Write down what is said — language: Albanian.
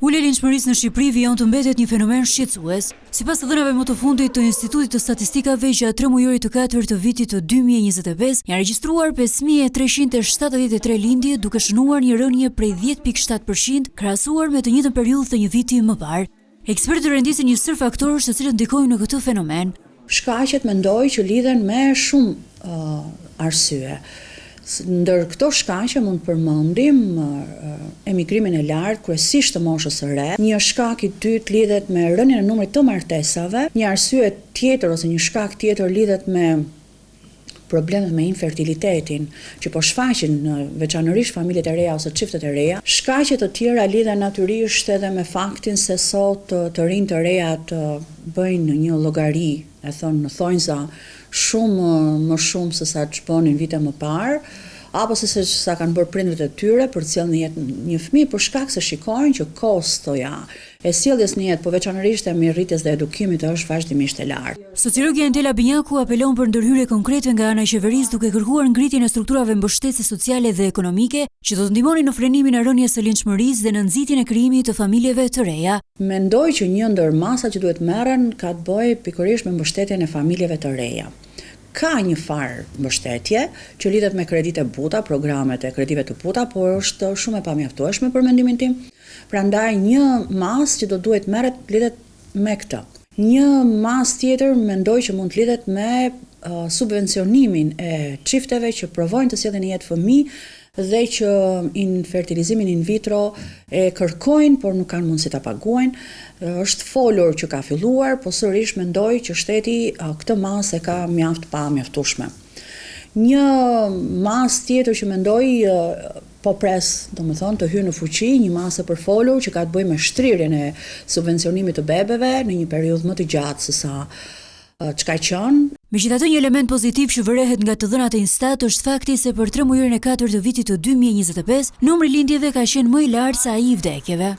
Ulja e linçmërisë në Shqipëri vijon të mbetet një fenomen shqetësues. Sipas të dhënave më të fundit të Institutit të Statistikave, gjatë 3 mujorit të katërt të vitit të 2025, janë regjistruar 5373 lindje, duke shënuar një rënje prej 10.7% krahasuar me të njëjtën periudhë të një viti më parë. Ekspertët rendisin një sër faktorësh të cilët ndikojnë në këtë fenomen. Shkaqet mendoj që lidhen me shumë arsye. Ndër këto shkaqe mund të përmendim emigrimin e lartë, kryesisht të moshës së re. Një shkak i dytë lidhet me rënien e numrit të martesave. Një arsye tjetër ose një shkak tjetër lidhet me problemet me infertilitetin, që po shfaqen veçanërisht familjet e reja ose çiftet e reja. Shkaqe të tjera lidhen natyrisht edhe me faktin se sot të rinj të reja të bëjnë një llogari, e thon në thonjza, shumë më shumë se sa ç'bonin vite më parë, apo se sa kanë bërë prindërit e tyre për të sjellë në jetë një fëmijë, për shkak se shikojnë që kostoja e sjelljes në jetë, po veçanërisht e mirëritjes dhe edukimit është vazhdimisht e lartë. Sociologja Entela Binjaku apelon për ndërhyrje konkrete nga ana e qeverisë duke kërkuar ngritjen e strukturave mbështetëse sociale dhe ekonomike që do të ndihmonin në frenimin e rënies së linçmërisë dhe në nxitjen e krijimit të familjeve të reja. Mendoj që një ndër masat që duhet merren ka të bëjë pikërisht me mbështetjen e familjeve të reja. Ka një farë mbështetje që lidhet me kredite buta, programet e kredive të buta, por është shumë e pamjaftueshme për mendimin tim. Prandaj një masë që do duhet merret lidhet me këtë. Një masë tjetër mendoj që mund të lidhet me subvencionimin e çifteve që provojnë të sjellin në jetë fëmijë dhe që fertilizimin in vitro e kërkojnë, por nuk kanë mundësi ta paguajnë. Është folur që ka filluar, po sërish mendoj që shteti këtë masë e ka mjaft pa mjaftueshme. Një masë tjetër që mendoj po pres, domethënë, të hyjë në fuqi, një masë e përfolur që ka të bëjë me shtrirjen e subvencionimit të bebeve në një periudhë më të gjatë se sa çka qenë. Megjithatë, një element pozitiv që vërehet nga të dhënat e Instat është fakti se për 3 mujorin e katërt të vitit të 2025, numri lindjeve ka qenë më i lartë se ai i vdekjeve.